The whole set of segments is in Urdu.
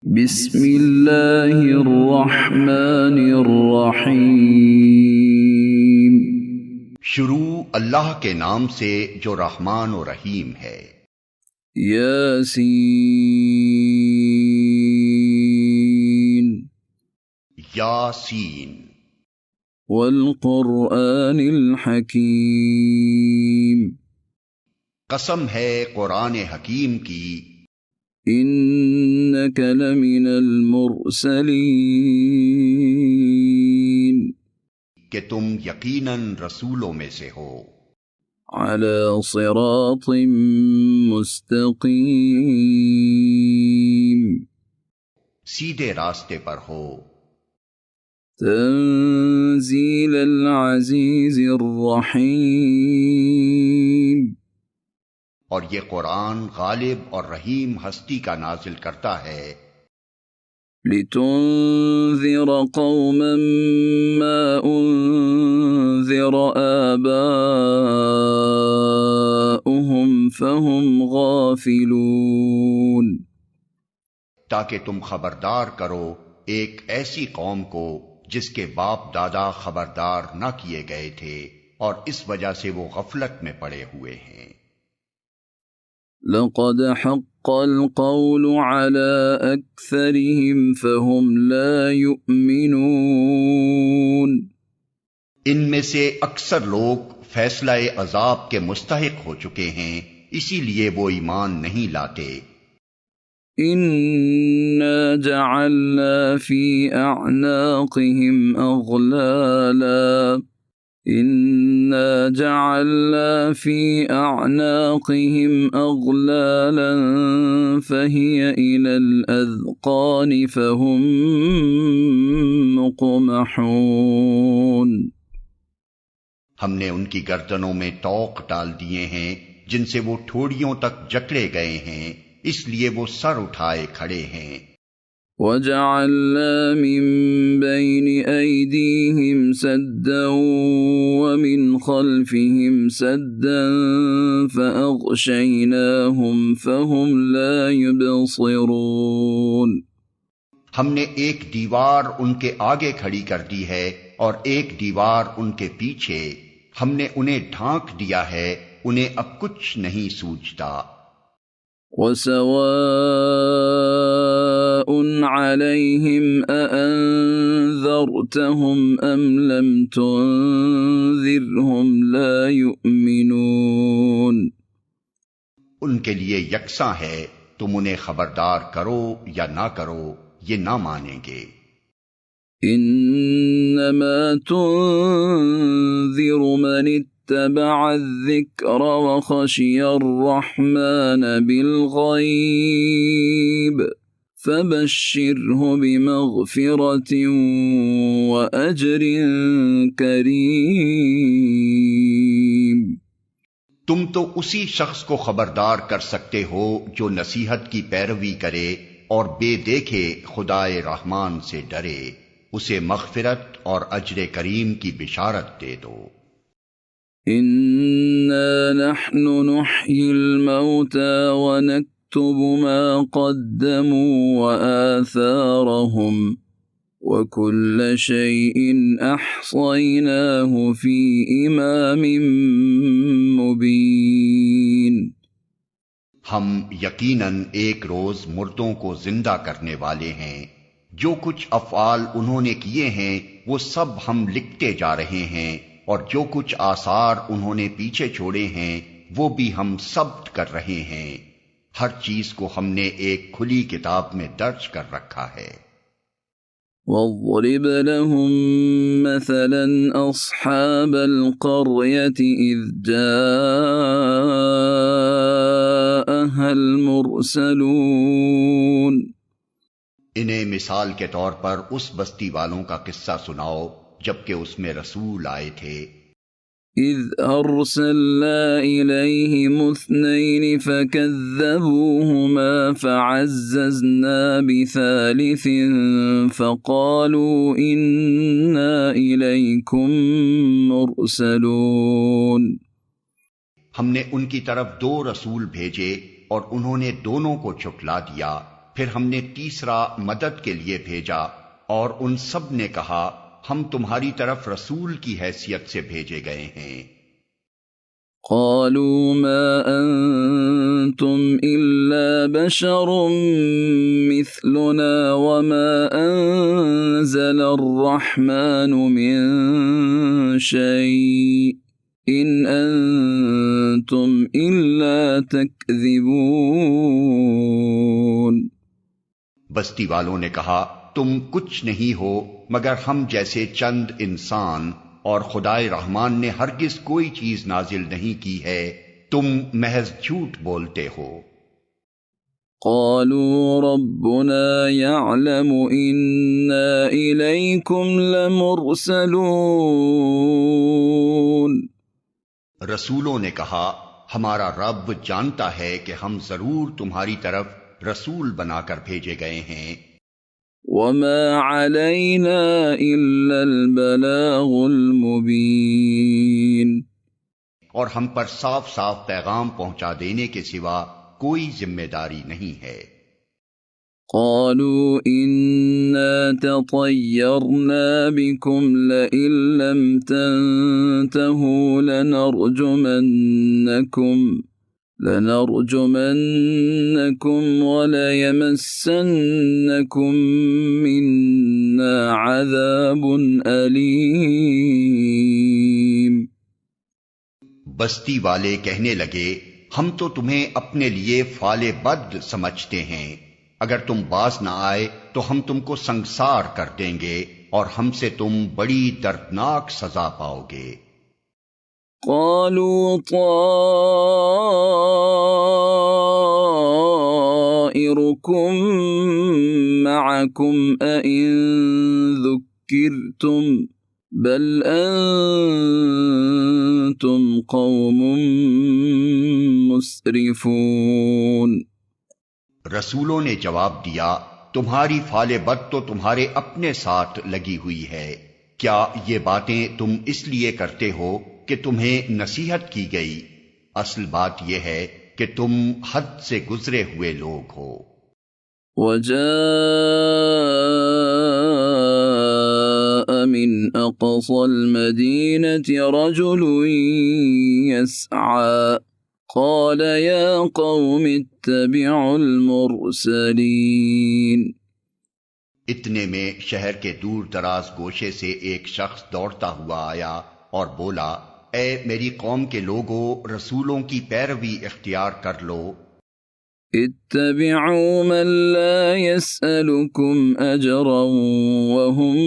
بسم اللہ الرحمن الرحیم۔ شروع اللہ کے نام سے جو رحمان و رحیم ہے۔ یاسین یاسین والقرآن الحکیم۔ قسم ہے قرآن حکیم کی، انک لمن المرسلین، کہ تم یقیناً رسولوں میں سے ہو، علی صراط مستقیم، سیدھے راستے پر ہو۔ تنزیل العزیز الرحیم، اور یہ قرآن غالب اور رحیم ہستی کا نازل کرتا ہے، لتنذر قوما ما انذر آباؤهم فهم غافلون، تاکہ تم خبردار کرو ایک ایسی قوم کو جس کے باپ دادا خبردار نہ کیے گئے تھے، اور اس وجہ سے وہ غفلت میں پڑے ہوئے ہیں۔ لقد حق القول على أكثرهم فهم لا يؤمنون، ان میں سے اکثر لوگ فیصلہ عذاب کے مستحق ہو چکے ہیں، اسی لیے وہ ایمان نہیں لاتے۔ إنا جعلنا في أعناقهم أغلالا، إنا جعلنا في أعناقهم أغلالا فهي إلى الأذقان فهم مقمحون، ہم نے ان کی گردنوں میں طوق ڈال دیے ہیں جن سے وہ ٹھوڑیوں تک جکڑے گئے ہیں، اس لیے وہ سر اٹھائے کھڑے ہیں۔ وجعلنا من بين أيديهم سدا ومن خلفهم سدا فأغشيناهم فهم لا يبصرون، ہم نے ایک دیوار ان کے آگے کھڑی کر دی ہے اور ایک دیوار ان کے پیچھے، ہم نے انہیں ڈھانک دیا ہے، انہیں اب کچھ نہیں سوجتا۔ وسواء عليهم أأنذرتهم أم لم تنذرهم لا يؤمنون، ان کے لیے یکساں ہے، تم انہیں خبردار کرو یا نہ کرو، یہ نہ مانیں گے۔ انما تنذر من اتبع الذکر وخشی الرحمن بالغیب فبشره بمغفرة وأجر کریم۔ تم تو اسی شخص کو خبردار کر سکتے ہو جو نصیحت کی پیروی کرے اور بے دیکھے خدائے رحمان سے ڈرے، اسے مغفرت اور اجر کریم کی بشارت دے دو۔ انا نحن نحيي الموتى ونكتب ما قدموا وآثارهم وكل شيء أحصيناه في إمام مبين، ہم یقیناً ایک روز مردوں کو زندہ کرنے والے ہیں، جو کچھ افعال انہوں نے کیے ہیں وہ سب ہم لکھتے جا رہے ہیں، اور جو کچھ آثار انہوں نے پیچھے چھوڑے ہیں وہ بھی ہم ثبت کر رہے ہیں، ہر چیز کو ہم نے ایک کھلی کتاب میں درج کر رکھا ہے۔ واضرب لهم مثلا أصحاب القرية إذ جاءها المرسلون، انہیں مثال کے طور پر اس بستی والوں کا قصہ سناؤ جبکہ اس میں رسول آئے تھے۔ اذ ارسلنا الیہم اثنین فکذبوہما فعززنا بثالث فقالوا انا الیکم مرسلون، ہم نے ان کی طرف 2 رسول بھیجے اور انہوں نے دونوں کو جھٹلا دیا، پھر ہم نے تیسرا مدد کے لیے بھیجا، اور ان سب نے کہا ہم تمہاری طرف رسول کی حیثیت سے بھیجے گئے ہیں۔ قالوا ما أنتم إلا بشر مثلنا وما أنزل الرحمن من شيء إن أنتم إلا تكذبون۔ بستی والوں نے کہا تم کچھ نہیں ہو مگر ہم جیسے چند انسان، اور خدائے رحمان نے ہرگز کوئی چیز نازل نہیں کی ہے، تم محض جھوٹ بولتے ہو۔ قالوا ربنا يعلم إنا إليكم لمرسلون۔ رسولوں نے کہا ہمارا رب جانتا ہے کہ ہم ضرور تمہاری طرف رسول بنا کر بھیجے گئے ہیں۔ وما علينا إلا البلاغ المبين۔ اور ہم پر صاف صاف پیغام پہنچا دینے کے سوا کوئی ذمہ داری نہیں ہے۔ قالوا إنا تطيرنا بكم لئن لم تنتهوا لنرجمنكم وليمسنكم منا عذاب أليم۔ بستی والے کہنے لگے ہم تو تمہیں اپنے لیے فال بد سمجھتے ہیں، اگر تم باز نہ آئے تو ہم تم کو سنگسار کر دیں گے اور ہم سے تم بڑی دردناک سزا پاؤ گے۔ قالوا طائركم معكم أئن ذكرتم بل أنتم قوم مسرفون۔ رسولوں نے جواب دیا تمہاری فال بد تو تمہارے اپنے ساتھ لگی ہوئی ہے، کیا یہ باتیں تم اس لیے کرتے ہو کہ تمہیں نصیحت کی گئی؟ اصل بات یہ ہے کہ تم حد سے گزرے ہوئے لوگ ہو۔ وجاء من أقصى المدينة رجل يسعى قال يا قوم اتبعوا المرسلين۔ اتنے میں شہر کے دور دراز گوشے سے ایک شخص دوڑتا ہوا آیا اور بولا اے میری قوم کے لوگو، رسولوں کی پیروی اختیار کر لو۔ اتبعوا من لا يسألكم أجرا وهم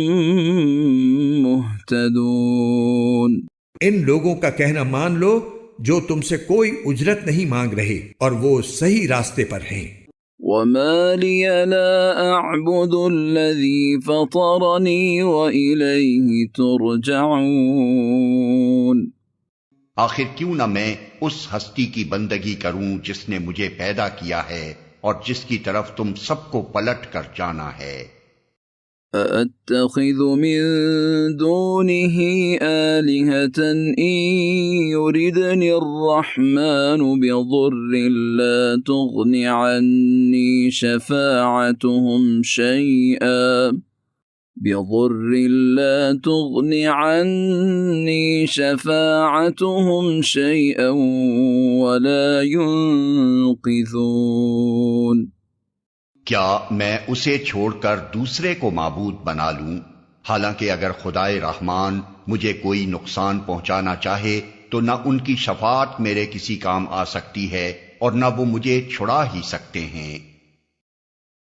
مهتدون۔ ان لوگوں کا کہنا مان لو جو تم سے کوئی اجرت نہیں مانگ رہے اور وہ صحیح راستے پر ہیں۔ وما لي لا أعبد الذي فطرني وإليه ترجعون۔ آخر کیوں نہ میں اس ہستی کی بندگی کروں جس نے مجھے پیدا کیا ہے اور جس کی طرف تم سب کو پلٹ کر جانا ہے۔ أَأَتَّخِذُ مِن دُونِهِ آلِهَةً إِن يُرِدْنِ الرَّحْمَنُ بِضُرٍّ لَّا تُغْنِ عَنِّي شَفَاعَتُهُمْ شَيْئًا وَلَا يُنقِذُونَ۔ کیا میں اسے چھوڑ کر دوسرے کو معبود بنا لوں؟ حالانکہ اگر خدائے رحمان مجھے کوئی نقصان پہنچانا چاہے تو نہ ان کی شفاعت میرے کسی کام آ سکتی ہے اور نہ وہ مجھے چھڑا ہی سکتے ہیں۔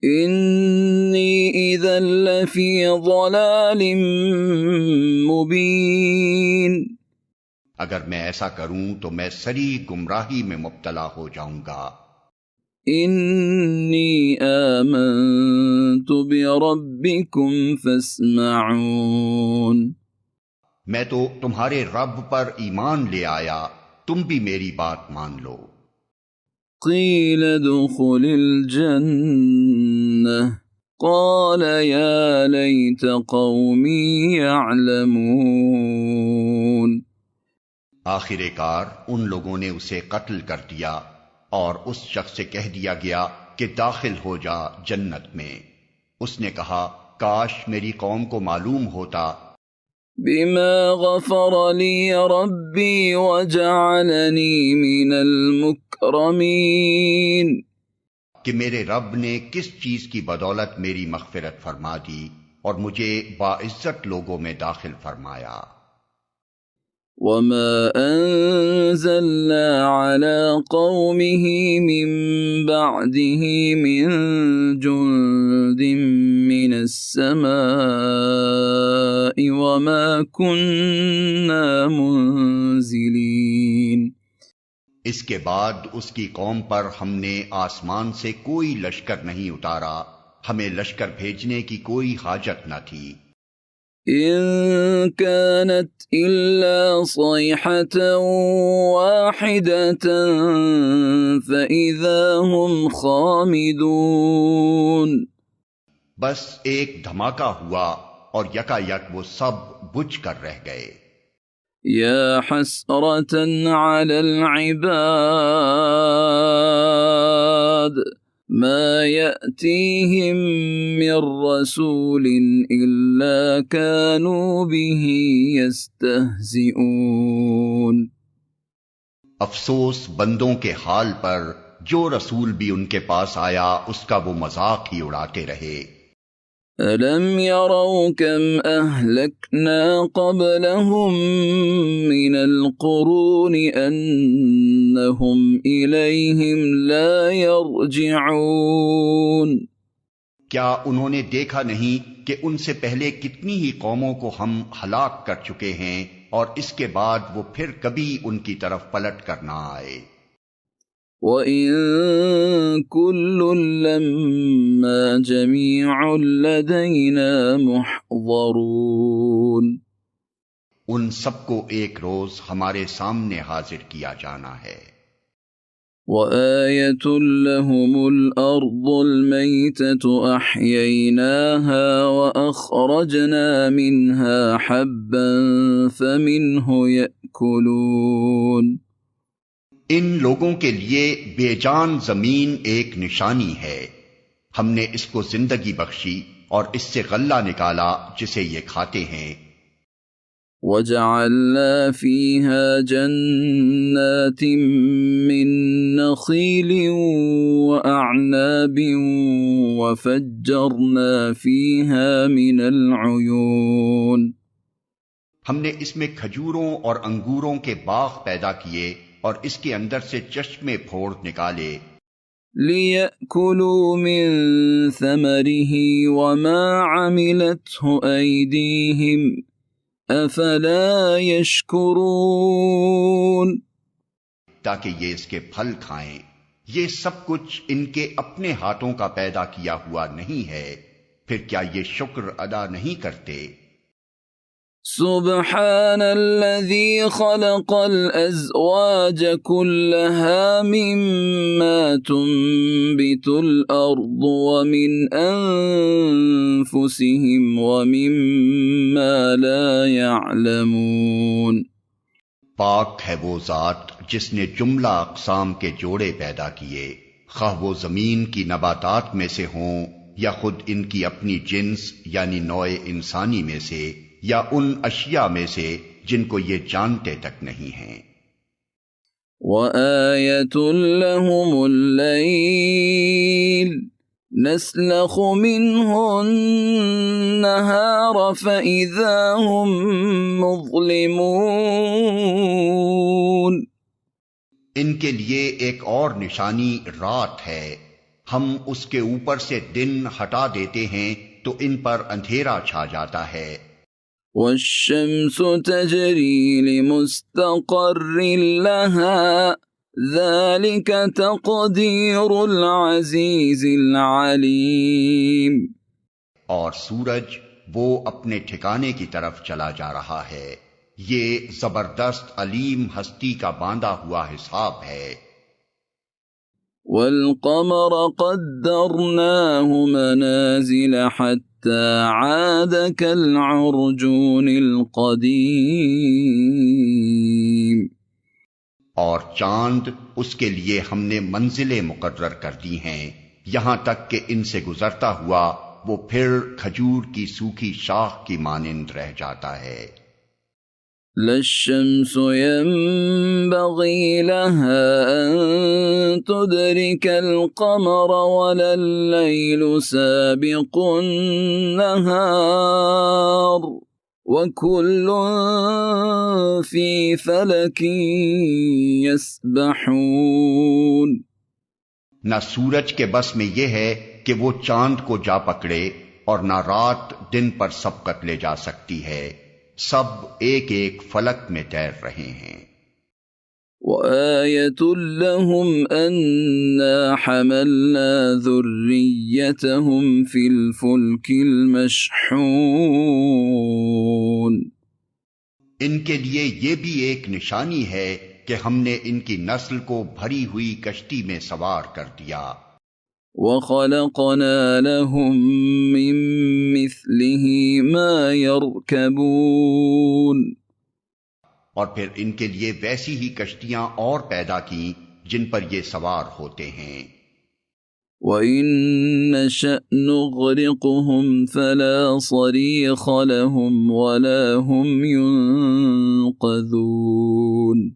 انی اذا لفی ضلال مبین۔ اگر میں ایسا کروں تو میں سری گمراہی میں مبتلا ہو جاؤں گا۔ انی آمنت بربکم فاسمعون۔ میں تو تمہارے رب پر ایمان لے آیا، تم بھی میری بات مان لو۔ قیل ادخل الجنہ قال یا لیت قومی یعلمون۔ آخر کار ان لوگوں نے اسے قتل کر دیا اور اس شخص سے کہہ دیا گیا کہ داخل ہو جا جنت میں۔ اس نے کہا کاش میری قوم کو معلوم ہوتا بما غفر لی ربی وجعلنی من المکرمین، کہ میرے رب نے کس چیز کی بدولت میری مغفرت فرما دی اور مجھے باعزت لوگوں میں داخل فرمایا۔ وما انزلنا على قومه من بعده من جند من السماء وما كنا منزلين، اس کے بعد اس کی قوم پر ہم نے آسمان سے کوئی لشکر نہیں اتارا، ہمیں لشکر بھیجنے کی کوئی حاجت نہ تھی۔ إن كانت إلا صيحة واحدة فإذا هم خامدون، بس ایک دھماکہ ہوا اور یکا یک وہ سب بجھ کر رہ گئے۔ يا حسرة على العباد ما يأتيهم من رسول إلا كانوا به يستهزئون، افسوس بندوں کے حال پر جو رسول بھی ان کے پاس آیا اس کا وہ مذاق ہی اڑاتے رہے۔ أَلَمْ يَرَوْا كَمْ أَهْلَكْنَا قَبْلَهُمْ مِنَ الْقُرُونِ أَنَّهُمْ إِلَيْهِمْ لَا يَرْجِعُونَ، کیا انہوں نے دیکھا نہیں کہ ان سے پہلے کتنی ہی قوموں کو ہم ہلاک کر چکے ہیں اور اس کے بعد وہ پھر کبھی ان کی طرف پلٹ کر نہ آئے۔ وَإِن كُلٌّ لَّمَّا جَمِيعٌ لَّدَيْنَا مُحْضَرُونَ، ان سب کو ایک روز ہمارے سامنے حاضر کیا جانا ہے۔ وَآيَةٌ لَّهُمُ الْأَرْضُ الْمَيْتَةُ أَحْيَيْنَاهَا وَأَخْرَجْنَا مِنْهَا حَبًّا فَمِنْهُ يَأْكُلُونَ، ان لوگوں کے لیے بے جان زمین ایک نشانی ہے، ہم نے اس کو زندگی بخشی اور اس سے غلہ نکالا جسے یہ کھاتے ہیں۔ وَجَعَلْنَا فِيهَا جَنَّاتٍ مِّن نَّخِيلٍ وَأَعْنَابٍ وَفَجَّرْنَا فِيهَا مِنَ الْعُيُونِ، ہم نے اس میں کھجوروں اور انگوروں کے باغ پیدا کیے اور اس کے اندر سے چشمے پھوڑ نکالے۔ لِيَأْكُلُوا مِن ثَمَرِهِ وَمَا عَمِلَتْهُ أَيْدِيهِمْ أَفَلَا يَشْكُرُونَ، تاکہ یہ اس کے پھل کھائیں۔ یہ سب کچھ ان کے اپنے ہاتھوں کا پیدا کیا ہوا نہیں ہے، پھر کیا یہ شکر ادا نہیں کرتے؟ سبحان الذي خلق الأزواج كلها مما تنبت الأرض ومن أنفسهم ومما لا يعلمون، پاک ہے وہ ذات جس نے جملہ اقسام کے جوڑے پیدا کیے، خواہ وہ زمین کی نباتات میں سے ہوں یا خود ان کی اپنی جنس یعنی نوع انسانی میں سے، یا ان اشیاء میں سے جن کو یہ جانتے تک نہیں ہیں۔ وَآيَةٌ لَّهُمُ اللَّيْلُ نَسْلَخُ مِنْهُ النَّهَارَ فَإِذَا هُمْ مُظْلِمُونَ، ان کے لیے ایک اور نشانی رات ہے، ہم اس کے اوپر سے دن ہٹا دیتے ہیں تو ان پر اندھیرا چھا جاتا ہے۔ وَالشَّمْسُ تَجْرِي لِمُسْتَقَرٍّ لَهَا ذَلِكَ تَقْدِيرُ الْعَزِيزِ الْعَلِيمِ، اور سورج وہ اپنے ٹھکانے کی طرف چلا جا رہا ہے، یہ زبردست علیم ہستی کا باندھا ہوا حساب ہے۔ وَالْقَمَرَ قَدَّرْنَاهُ مَنَازِلَ حَتَّى عَادَ كَالْعُرْجُونِ الْقَدِيمِ، اور چاند اس کے لیے ہم نے منزلیں مقرر کر دی ہیں یہاں تک کہ ان سے گزرتا ہوا وہ پھر کھجور کی سوکھی شاخ کی مانند رہ جاتا ہے۔ لا الشمس ينبغي لها أن تدرك القمر ولا الليل سابق النهار وكل في فلك يسبحون۔ نہ سورج کے بس میں یہ ہے کہ وہ چاند کو جا پکڑے اور نہ رات دن پر سبقت لے جا سکتی ہے، سب ایک ایک فلک میں تیر رہے ہیں۔ وآية لهم أنا حملنا ذريتهم في الفلك المشحون۔ ان کے لیے یہ بھی ایک نشانی ہے کہ ہم نے ان کی نسل کو بھری ہوئی کشتی میں سوار کر دیا۔ وخلقنا لهم من مثله ما يركبون۔ اور پھر ان کے لیے ویسی ہی کشتیاں اور پیدا کی جن پر یہ سوار ہوتے ہیں۔ وَإِن نَّشَأْ نُغْرِقْهُمْ فَلَا صَرِيخَ لَهُمْ وَلَا هُمْ يُنقَذُونَ۔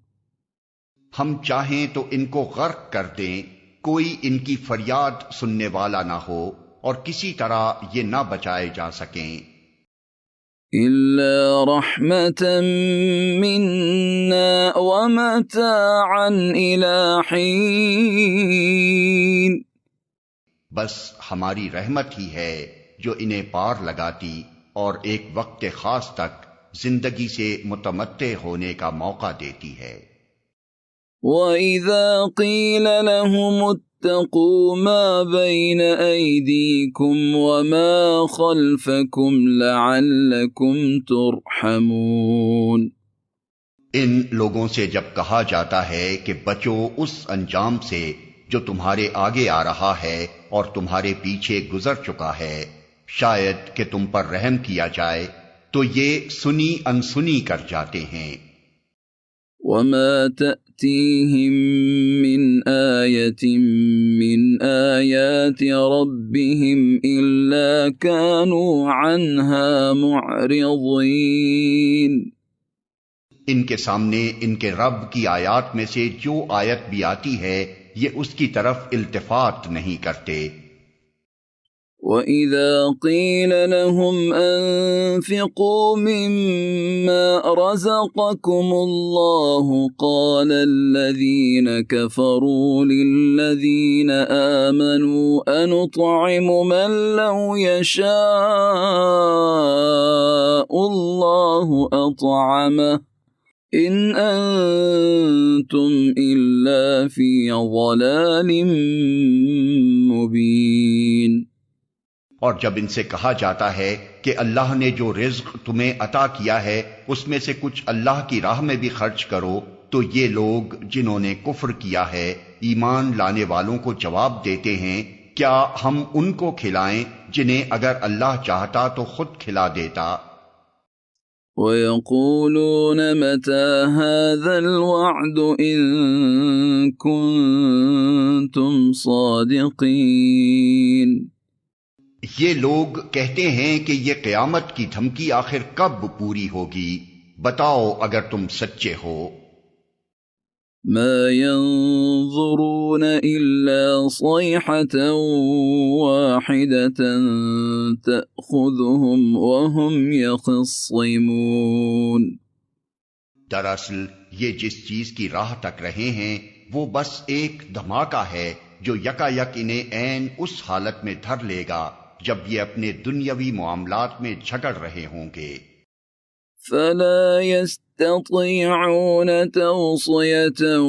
ہم چاہیں تو ان کو غرق کر دیں، کوئی ان کی فریاد سننے والا نہ ہو اور کسی طرح یہ نہ بچائے جا سکیں۔ إِلَّا رَحْمَةً مِنَّا وَمَتَاعًا إِلَى حِينٍ۔ بس ہماری رحمت ہی ہے جو انہیں پار لگاتی اور ایک وقت خاص تک زندگی سے متمتع ہونے کا موقع دیتی ہے۔ وَإِذَا قِيلَ لَهُمُ اتَّقُوا مَا بَيْنَ أَيْدِيكُمْ وَمَا خَلْفَكُمْ لَعَلَّكُمْ تُرْحَمُونَ۔ ان لوگوں سے جب کہا جاتا ہے کہ بچو اس انجام سے جو تمہارے آگے آ رہا ہے اور تمہارے پیچھے گزر چکا ہے، شاید کہ تم پر رحم کیا جائے، تو یہ سنی انسنی کر جاتے ہیں۔ وَمَا تَأْتِيهِم مِّنْ آيَةٍ مِّنْ آيَاتِ رَبِّهِمْ إِلَّا كَانُوا عَنْهَا مُعْرِضِينَ۔ ان کے سامنے ان کے رب کی آیات میں سے جو آیت بھی آتی ہے یہ اس کی طرف التفات نہیں کرتے۔ وَإِذَا قِيلَ لَهُمْ أَنفِقُوا مِمَّا رَزَقَكُمُ اللَّهُ قَالَ الَّذِينَ كَفَرُوا لِلَّذِينَ آمَنُوا أَنُطْعِمُ مَن لَّوْ يَشَاءُ اللَّهُ أَطْعَمَهُ إِنْ أَنْتُمْ إِلَّا فِي ضَلَالٍ مُبِينٍ۔ اور جب ان سے کہا جاتا ہے کہ اللہ نے جو رزق تمہیں عطا کیا ہے اس میں سے کچھ اللہ کی راہ میں بھی خرچ کرو، تو یہ لوگ جنہوں نے کفر کیا ہے ایمان لانے والوں کو جواب دیتے ہیں، کیا ہم ان کو کھلائیں جنہیں اگر اللہ چاہتا تو خود کھلا دیتا۔ وَيَقُولُونَ مَتَى هَذَا الْوَعْدُ إِن كُنتُمْ صَادِقِينَ۔ یہ لوگ کہتے ہیں کہ یہ قیامت کی دھمکی آخر کب پوری ہوگی، بتاؤ اگر تم سچے ہو۔ مَا يَنظُرُونَ إِلَّا صَيْحَةً وَاحِدَةً تَأْخُذُهُمْ وَهُمْ يَخِصِّمُونَ۔ دراصل یہ جس چیز کی راہ تک رہے ہیں وہ بس ایک دھماکہ ہے جو یکا یک انہیں عین اس حالت میں دھر لے گا جب یہ اپنے دنیاوی معاملات میں جھگڑ رہے ہوں گے۔ فَلَا يَسْتَطِيعُونَ تَوْصِيَةً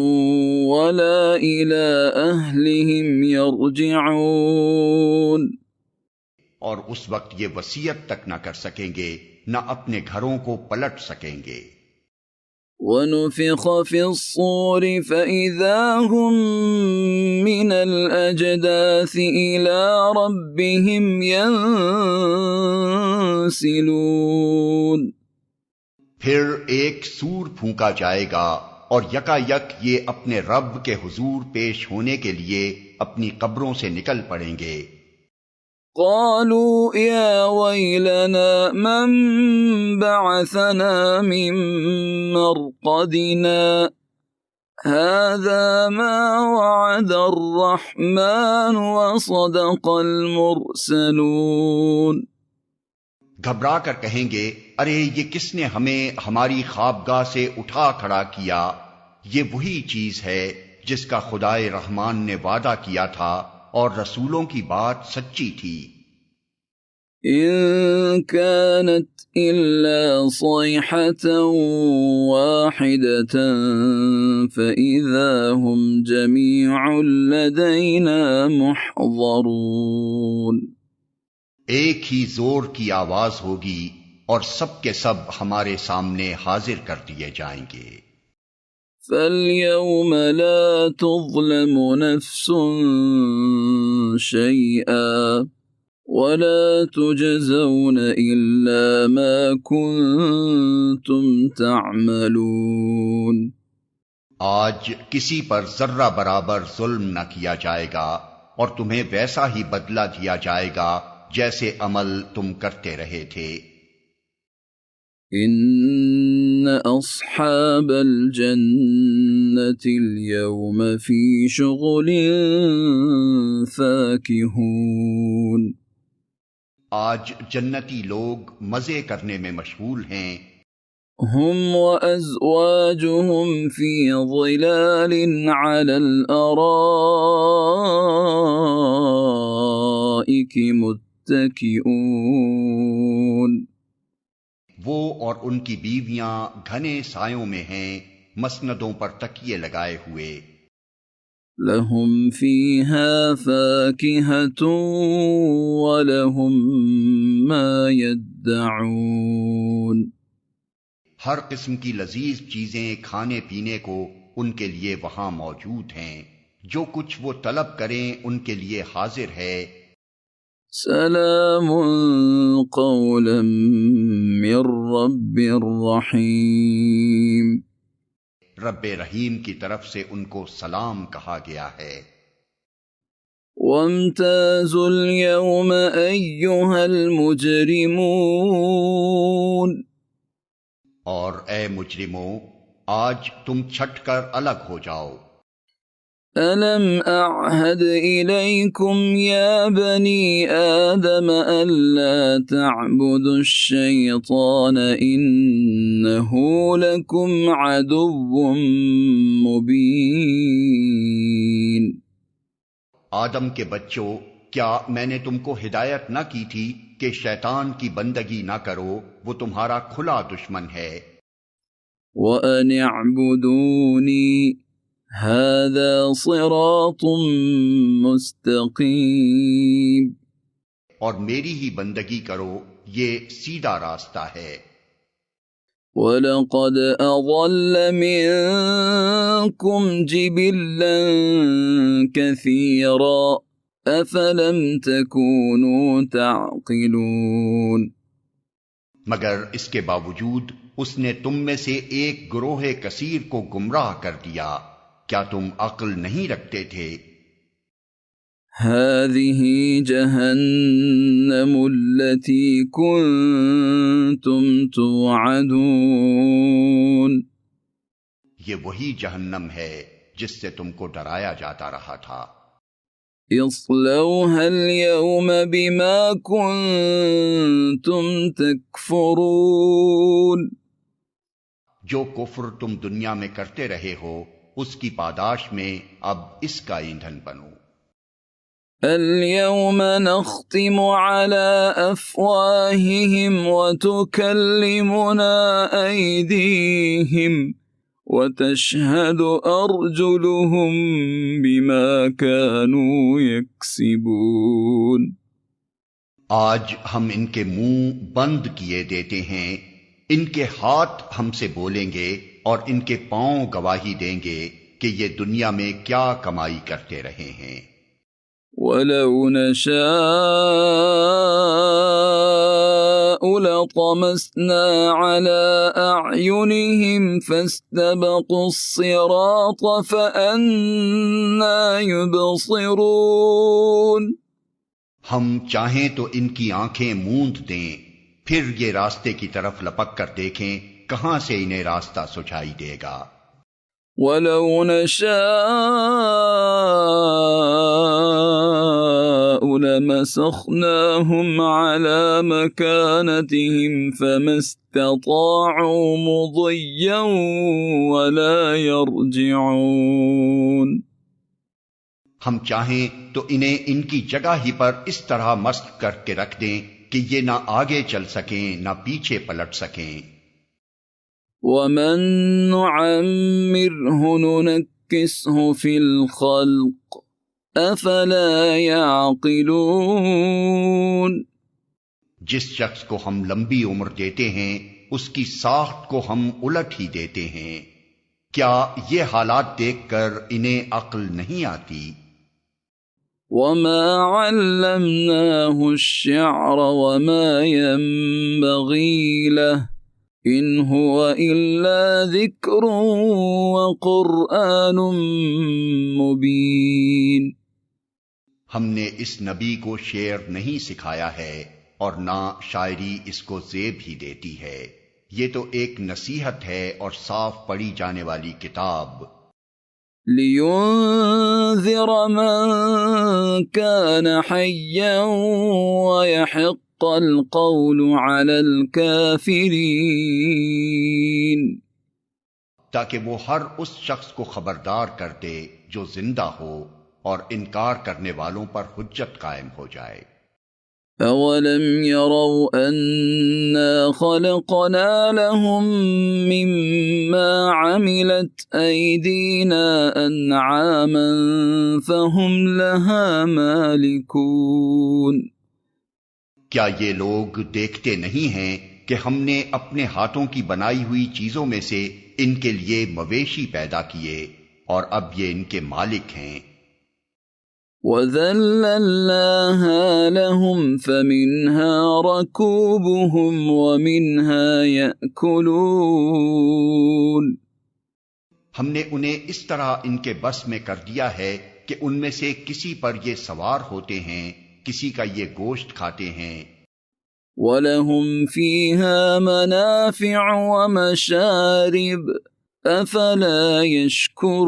وَلَا إِلَىٰ أَهْلِهِمْ يَرْجِعُونَ۔ اور اس وقت یہ وصیت تک نہ کر سکیں گے، نہ اپنے گھروں کو پلٹ سکیں گے۔ وَنُفِخَ فِي الصُّورِ فَإِذَا هُم مِّنَ الْأَجْدَاثِ إِلَىٰ رَبِّهِمْ يَنسِلُونَ۔ پھر ایک سور پھونکا جائے گا اور یکا یک یہ اپنے رب کے حضور پیش ہونے کے لیے اپنی قبروں سے نکل پڑیں گے۔ قالوا يا ويلنا من بعثنا من مرقدنا هذا ما وعد الرحمن وصدق المرسلون۔ گھبرا کر کہیں گے، ارے یہ کس نے ہمیں ہماری خوابگاہ سے اٹھا کھڑا کیا؟ یہ وہی چیز ہے جس کا خدائے رحمان نے وعدہ کیا تھا اور رسولوں کی بات سچی تھی۔ إن كانت إلا صيحة واحدة فإذا هم جميع لدينا محضرون۔ ایک ہی زور کی آواز ہوگی اور سب کے سب ہمارے سامنے حاضر کر دیے جائیں گے۔ فَالْيَوْمَ لَا تُظْلَمُ نَفْسٌ شَيْئًا وَلَا تُجْزَوْنَ إِلَّا مَا كُنتُمْ تَعْمَلُونَ۔ آج کسی پر ذرہ برابر ظلم نہ کیا جائے گا اور تمہیں ویسا ہی بدلہ دیا جائے گا جیسے عمل تم کرتے رہے تھے۔ ان اصحاب الجنة اليوم في شغل فاكهون۔ آج جنتی لوگ مزے کرنے میں مشغول ہیں۔ هم وازواجهم في ظلال على الارائك متكئون۔ وہ اور ان کی بیویاں گھنے سایوں میں ہیں، مسندوں پر تکیے لگائے ہوئے۔ لهم فيها فاكهة ولهم ما يدعون۔ ہر قسم کی لذیذ چیزیں کھانے پینے کو ان کے لیے وہاں موجود ہیں، جو کچھ وہ طلب کریں ان کے لیے حاضر ہے۔ سلام قولا من رب الرحیم۔ رب رحیم کی طرف سے ان کو سلام کہا گیا ہے۔ وامتازوا اليوم أيها المجرمون۔ اور اے مجرموں، آج تم چھٹ کر الگ ہو جاؤ۔ ألم أعهد إليكم يا بني آدم ألا تعبدوا الشيطان إنه لكم عدو مبين۔ آدم کے بچوں، کیا میں نے تم کو ہدایت نہ کی تھی کہ شیطان کی بندگی نہ کرو؟ وہ تمہارا کھلا دشمن ہے۔ وَأَنِ اعْبُدُونِي هَذَا صِرَاطٌ مُسْتَقِيم۔ اور میری ہی بندگی کرو، یہ سیدھا راستہ ہے۔ وَلَقَدْ أَضَلَّ مِنكُمْ جِبِلًّا كَثِيرًا أَفَلَمْ تَكُونُوا تَعْقِلُونَ۔ مگر اس کے باوجود اس نے تم میں سے ایک گروہ کثیر کو گمراہ کر دیا، کیا تم عقل نہیں رکھتے تھے؟ هذه جهنم التي كنتم توعدون۔ یہ وہی جہنم ہے جس سے تم کو ڈرایا جاتا رہا تھا۔ اصلوها اليوم بما كنتم تكفرون۔ جو کفر تم دنیا میں کرتے رہے ہو، اس کی پاداش میں اب اس کا ایندھن بنو۔ اليوم نختم على أفواههم وتكلمنا أيديهم وتشهد أرجلهم بما كانوا يكسبون۔ آج ہم ان کے منہ بند کیے دیتے ہیں، ان کے ہاتھ ہم سے بولیں گے اور ان کے پاؤں گواہی دیں گے کہ یہ دنیا میں کیا کمائی کرتے رہے ہیں۔ وَلَوْ نَشَاءُ فطمسنا على أعينهم فاستبقوا الصراط فأنى يبصرون. ہم چاہیں تو ان کی آنکھیں موند دیں، پھر یہ راستے کی طرف لپک کر دیکھیں کہاں سے انہیں راستہ سجائی دے گا. وَلَوْ نَشَاءُ لَمَسَخْنَاهُمْ عَلَى مَكَانَتِهِمْ فَمَا اسْتَطَاعُوا مُضِيًّا وَلَا يَرْجِعُونَ. ہم چاہیں تو انہیں ان کی جگہ ہی پر اس طرح مست کر کے رکھ دیں کہ یہ نہ آگے چل سکیں نہ پیچھے پلٹ سکیں. وَمَن نُعَمِّرْهُ نُنَكِّسْهُ فِي الْخَلْقِ أَفَلَا يَعْقِلُونَ. جس شخص کو ہم لمبی عمر دیتے ہیں اس کی ساخت کو ہم الٹ ہی دیتے ہیں، کیا یہ حالات دیکھ کر انہیں عقل نہیں آتی؟ وَمَا عَلَّمْنَاهُ الشِّعْرَ وَمَا يَنبَغِي لَهُ إِنْ هُوَ إِلَّا ذِكْرٌ وَقُرْآنٌ مُبِينٌ. ہم نے اس نبی کو شعر نہیں سکھایا ہے اور نہ شاعری اس کو زیب ہی دیتی ہے، یہ تو ایک نصیحت ہے اور صاف پڑھی جانے والی کتاب. لِيُنذِرَ مَن كَانَ حَيًّا وَيَحِقَّ الْقَوْلُ عَلَى الْكَافِرِينَ. تاکہ وہ ہر اس شخص کو خبردار کر دے جو زندہ ہو اور انکار کرنے والوں پر حجت قائم ہو جائے. أَوَلَمْ يَرَوْا أَنَّا خَلَقْنَا لَهُم مِّمَّا عَمِلَتْ أَيْدِينَا أَنْعَامًا فَهُمْ لَهَا مَالِكُونَ. کیا یہ لوگ دیکھتے نہیں ہیں کہ ہم نے اپنے ہاتھوں کی بنائی ہوئی چیزوں میں سے ان کے لیے مویشی پیدا کیے اور اب یہ ان کے مالک ہیں. وَذَلَّلْنَاهَا لَهُمْ فَمِنْهَا رَكُوبُهُمْ وَمِنْهَا يَأْكُلُونَ. ہم نے انہیں اس طرح ان کے بس میں کر دیا ہے کہ ان میں سے کسی پر یہ سوار ہوتے ہیں، کسی کا یہ گوشت کھاتے ہیں. وَلَهُمْ فِيهَا مَنَافِعُ وَمَشَارِبُ أَفَلَا يَشْكُرُونَ.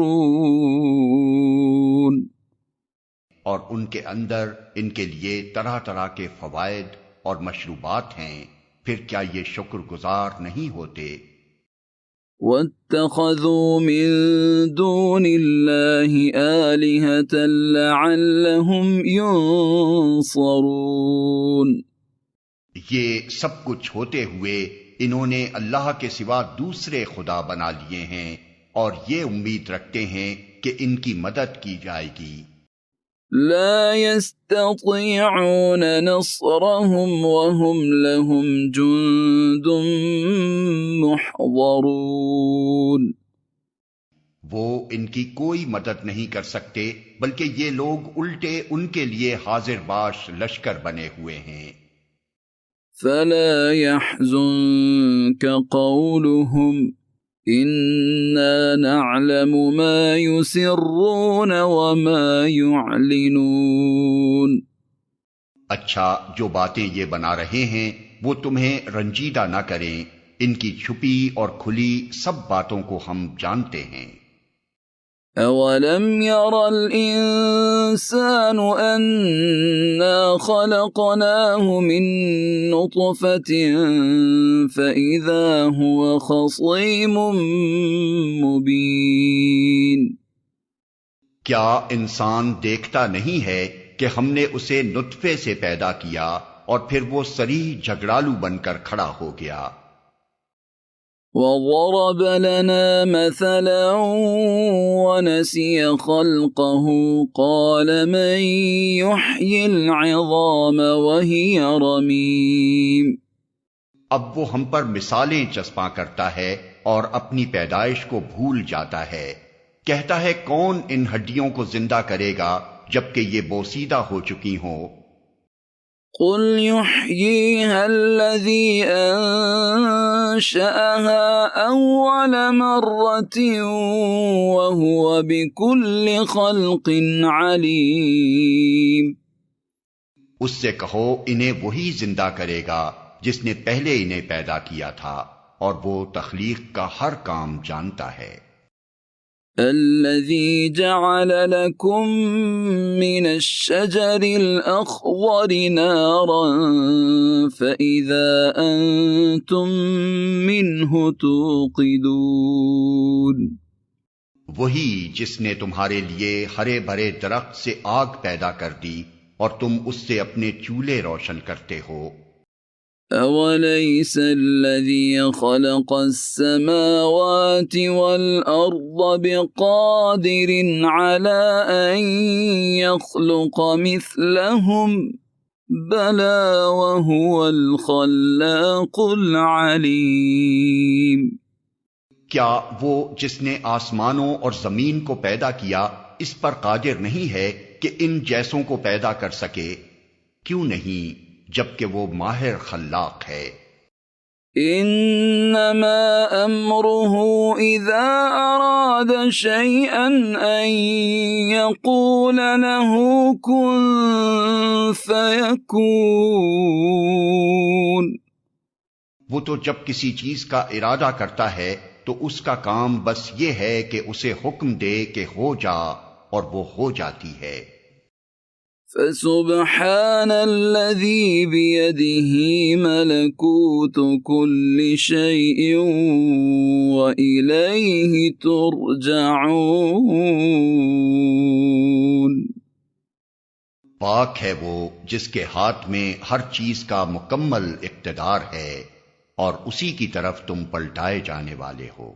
اور ان کے اندر ان کے لیے طرح طرح کے فوائد اور مشروبات ہیں، پھر کیا یہ شکر گزار نہیں ہوتے؟ وَاتَّخَذُوا مِن دُونِ اللَّهِ آلِهَةً لَعَلَّهُمْ يُنصَرُونَ. یہ سب کچھ ہوتے ہوئے انہوں نے اللہ کے سوا دوسرے خدا بنا لیے ہیں اور یہ امید رکھتے ہیں کہ ان کی مدد کی جائے گی. لا يستطيعون نصرهم وهم لهم جند محضرون. وہ ان کی کوئی مدد نہیں کر سکتے بلکہ یہ لوگ الٹے ان کے لیے حاضر باش لشکر بنے ہوئے ہیں. فلا يحزنك قولهم إنا نعلم ما يسرون وما يعلنون. اچھا، جو باتیں یہ بنا رہے ہیں وہ تمہیں رنجیدہ نہ کریں، ان کی چھپی اور کھلی سب باتوں کو ہم جانتے ہیں. أَوَلَمْ يَرَ الْإِنسَانُ أَنَّا خَلَقْنَاهُ مِن نُّطْفَةٍ فَإِذَا هُوَ خَصِيمٌ مُّبِينٌ. کیا انسان دیکھتا نہیں ہے کہ ہم نے اسے نطفے سے پیدا کیا اور پھر وہ صریح جھگڑالو بن کر کھڑا ہو گیا. وَضَرَبَ لَنَا مَثَلًا وَنَسِيَ خَلْقَهُ قَالَ مَن يُحْيِي الْعِظَامَ وَهِيَ رَمِيمٌ. اب وہ ہم پر مثالیں چسپاں کرتا ہے اور اپنی پیدائش کو بھول جاتا ہے. کہتا ہے کون ان ہڈیوں کو زندہ کرے گا جبکہ یہ بوسیدہ ہو چکی ہوں. قل يحييها الذي أنشأها أول مرة وهو بكل خلق عليم. اس سے کہو انہیں وہی زندہ کرے گا جس نے پہلے انہیں پیدا کیا تھا اور وہ تخلیق کا ہر کام جانتا ہے. الذي جعل لكم من الشجر الأخضر نارا فإذا أنتم منه توقدون. وہی جس نے تمہارے لیے ہرے بھرے درخت سے آگ پیدا کر دی اور تم اس سے اپنے چولہے روشن کرتے ہو. أوليس الذي خلق السماوات والأرض بقادر على أن يخلق مثلهم بلى وهو الخلاق العليم. کیا وہ جس نے آسمانوں اور زمین کو پیدا کیا اس پر قادر نہیں ہے کہ ان جیسوں کو پیدا کر سکے؟ کیوں نہیں، جبکہ وہ ماہر خلاق ہے. انما امره اذا اراد شيئا ان يقول له كن فيكون. وہ تو جب کسی چیز کا ارادہ کرتا ہے تو اس کا کام بس یہ ہے کہ اسے حکم دے کہ ہو جا، اور وہ ہو جاتی ہے. فسبحان الذي بيده ملكوت كل شيء وإليه ترجعون. پاک ہے وہ جس کے ہاتھ میں ہر چیز کا مکمل اقتدار ہے اور اسی کی طرف تم پلٹائے جانے والے ہو.